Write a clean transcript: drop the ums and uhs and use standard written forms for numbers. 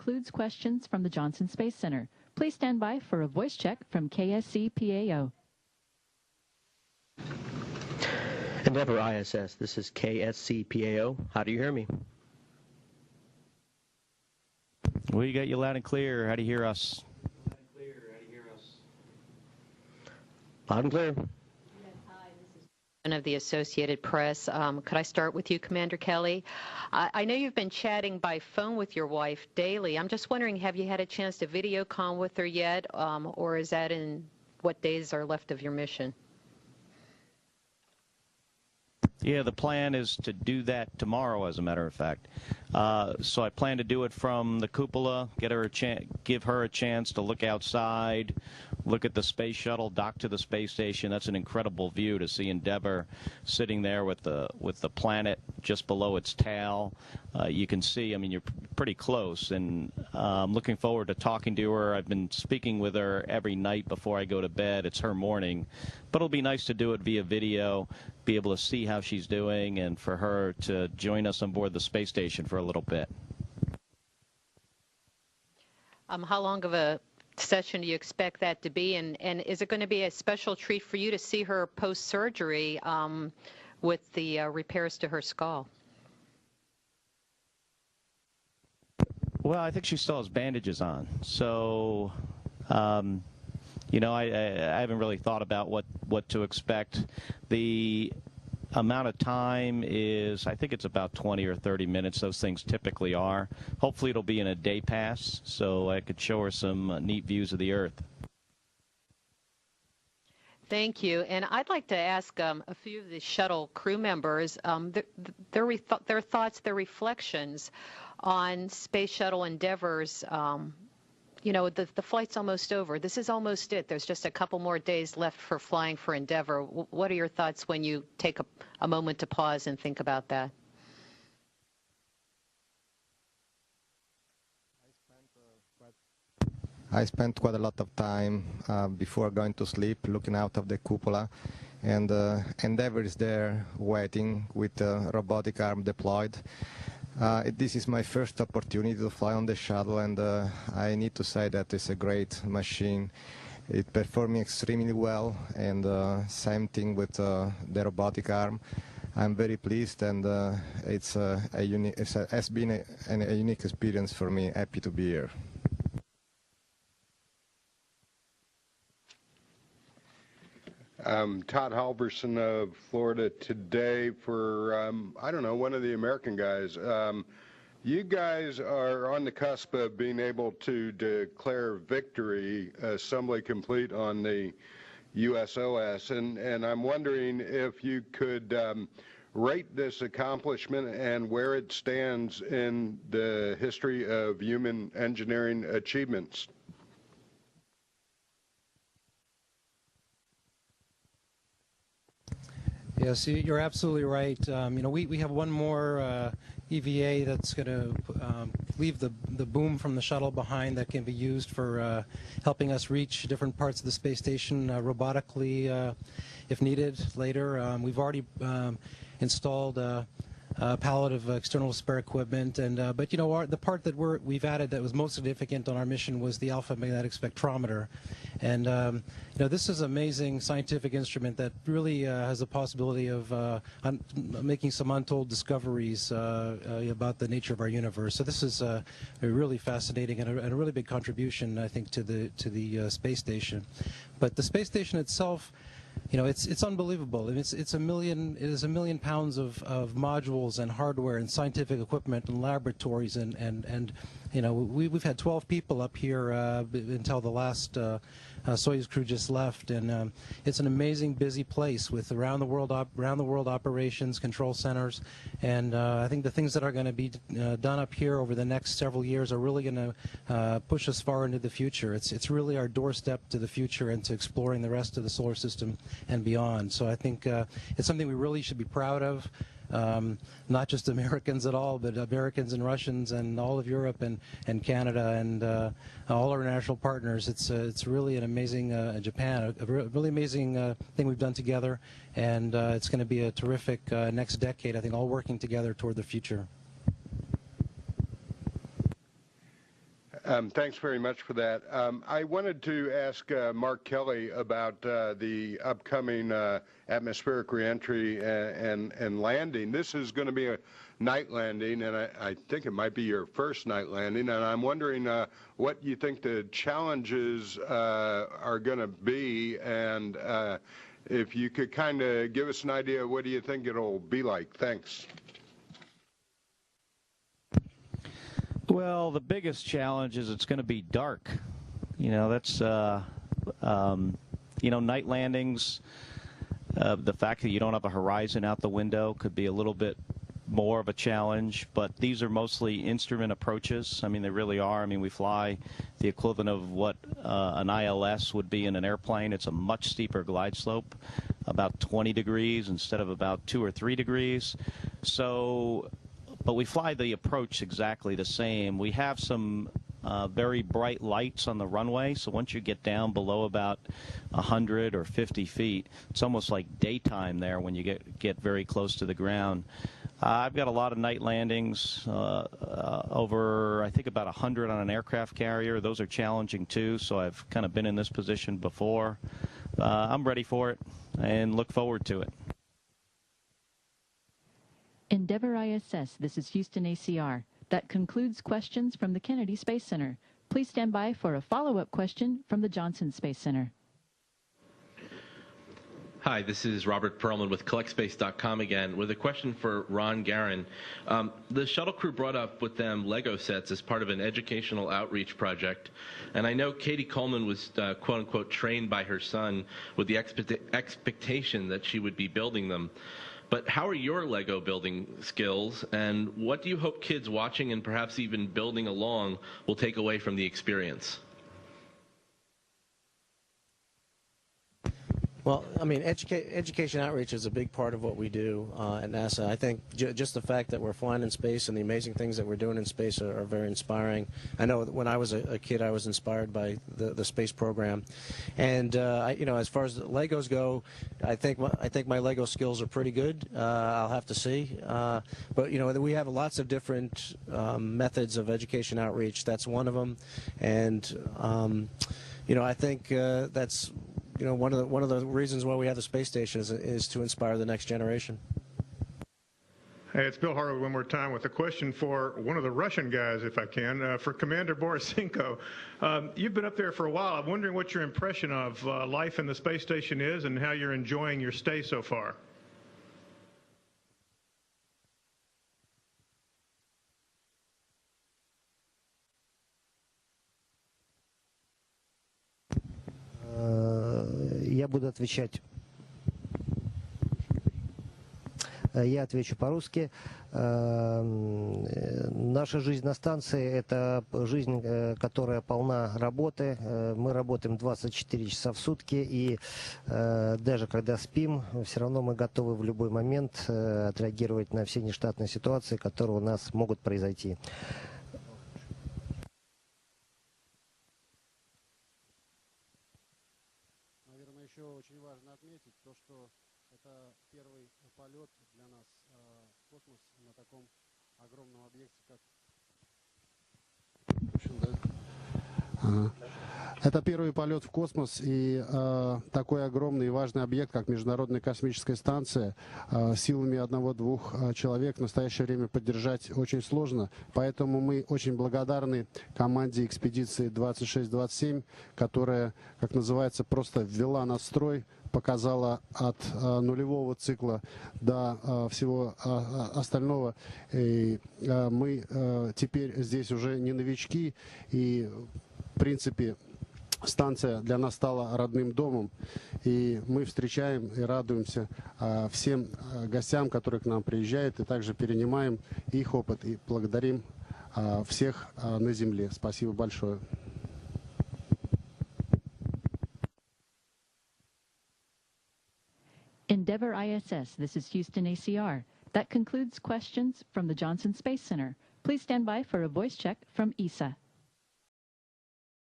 includes questions from the Johnson Space Center. Please stand by for a voice check from KSC&PAO. Endeavour ISS, this is KSC&PAO. How do you hear me? We got you loud and clear. How do you hear us? Loud and clear. Of the Associated Press. Could I start with you, Commander Kelly? I know you've been chatting by phone with your wife daily. I'm just wondering, have you had a chance to video con with her yet, or is that in what days are left of your mission? Yeah, the plan is to do that tomorrow, as a matter of fact. So I plan to do it from the cupola, give her a chance to look outside, look at the space shuttle dock to the space station. That's an incredible view to see Endeavour sitting there with the planet just below its tail. You can see, I mean, you're pretty close, and I'm looking forward to talking to her. I've been speaking with her every night before I go to bed. It's her morning, but it'll be nice to do it via video, be able to see how she's doing, and for her to join us on board the space station for a little bit. How long of a session do you expect that to be, and is it going to be a special treat for you to see her post-surgery with the repairs to her skull? Well, I think she still has bandages on, so you know, I haven't really thought about what to expect. The amount of time is, I think it's about 20 or 30 minutes. Those things typically are. Hopefully it'll be in a day pass, so I could show her some neat views of the Earth. Thank you. And I'd like to ask a few of the shuttle crew members their thoughts, their reflections on Space Shuttle Endeavour's. You know, the flight's almost over. This is almost it. There's just a couple more days left for flying for Endeavour. What are your thoughts when you take a moment to pause and think about that? I spent quite a lot of time before going to sleep looking out of the cupola, and Endeavour is there waiting with the robotic arm deployed. This is my first opportunity to fly on the shuttle, and I need to say that it's a great machine. It's performing extremely well, and same thing with the robotic arm. I'm very pleased, and it has been a unique experience for me. Happy to be here. Todd Halverson of Florida Today for, I don't know, one of the American guys. You guys are on the cusp of being able to declare victory, assembly complete on the USOS, and I'm wondering if you could rate this accomplishment and where it stands in the history of human engineering achievements. Yes, you're absolutely right. You know, we have one more EVA that's going to leave the boom from the shuttle behind that can be used for helping us reach different parts of the space station robotically if needed later. We've already installed a pallet of external spare equipment, and but you know, the part that we've added that was most significant on our mission was the alpha magnetic spectrometer. And you know, this is an amazing scientific instrument that really has the possibility of making some untold discoveries about the nature of our universe. So this is really fascinating and a really big contribution, I think, to the space station. But the space station itself, you know, it's unbelievable. It is a million pounds of modules and hardware and scientific equipment and laboratories, and you know, we've had 12 people up here until the last Soyuz crew just left, and it's an amazing busy place with around the world operations, control centers, and I think the things that are going to be done up here over the next several years are really going to push us far into the future. It's really our doorstep to the future and to exploring the rest of the solar system and beyond. So I think it's something we really should be proud of. Not just Americans at all, but Americans and Russians and all of Europe and Canada and all our international partners. It's really an amazing, Japan, a really amazing thing we've done together, and it's going to be a terrific next decade, I think, all working together toward the future. Thanks very much for that. I wanted to ask Mark Kelly about the upcoming atmospheric reentry and landing. This is going to be a night landing, and I think it might be your first night landing, and I'm wondering what you think the challenges are going to be, and if you could kind of give us an idea, what do you think it'll be like? Thanks. Well, the biggest challenge is it's going to be dark. You know, that's, you know, night landings, the fact that you don't have a horizon out the window could be a little bit more of a challenge, but these are mostly instrument approaches. I mean, they really are. I mean, we fly the equivalent of what an ILS would be in an airplane. It's a much steeper glide slope, about 20 degrees instead of about 2 or 3 degrees. So, but we fly the approach exactly the same. We have some very bright lights on the runway, so once you get down below about 100 or 50 feet, it's almost like daytime there when you get very close to the ground. I've got a lot of night landings, over, I think, about 100 on an aircraft carrier. Those are challenging, too, so I've kind of been in this position before. I'm ready for it and look forward to it. Endeavour ISS, this is Houston ACR. That concludes questions from the Kennedy Space Center. Please stand by for a follow-up question from the Johnson Space Center. Hi, this is Robert Perlman with CollectSpace.com again with a question for Ron Garan. The shuttle crew brought up with them Lego sets as part of an educational outreach project, and I know Katie Coleman was quote-unquote trained by her son with the expectation that she would be building them. But how are your Lego building skills, and what do you hope kids watching and perhaps even building along will take away from the experience? Well, I mean, education outreach is a big part of what we do at NASA. I think just the fact that we're flying in space and the amazing things that we're doing in space are very inspiring. I know when I was a kid, I was inspired by the space program. And, you know, as far as Legos go, I think my Lego skills are pretty good. I'll have to see. But, you know, we have lots of different methods of education outreach. That's one of them. And, you know, I think that's... You know, one of the reasons why we have the space station is to inspire the next generation. Hey, it's Bill Harwood one more time with a question for one of the Russian guys, if I can, for Commander Borisenko. You've been up there for a while. I'm wondering what your impression of life in the space station is and how you're enjoying your stay so far. Я буду отвечать. Я отвечу по-русски. Наша жизнь на станции – это жизнь, которая полна работы. Мы работаем 24 часа в сутки, и даже когда спим, все равно мы готовы в любой момент отреагировать на все нештатные ситуации, которые у нас могут произойти. Еще очень важно отметить то, что это первый полет для нас в космос на таком огромном объекте, как... Это первый полет в космос, и такой огромный и важный объект, как Международная космическая станция, силами одного-двух человек в настоящее время поддержать очень сложно. Поэтому мы очень благодарны команде экспедиции 2627, которая, как называется, просто ввела нас в строй, показала от нулевого цикла до всего остального. И мы теперь здесь уже не новички, и в принципе станция для нас стала родным домом, и мы встречаем и радуемся всем гостям, которые к нам приезжают, и также перенимаем их опыт и благодарим всех на Земле. Спасибо большое. Endeavour ISS, this is Houston ACR. That concludes questions from the Johnson Space Center. Please stand by for a voice check from ESA.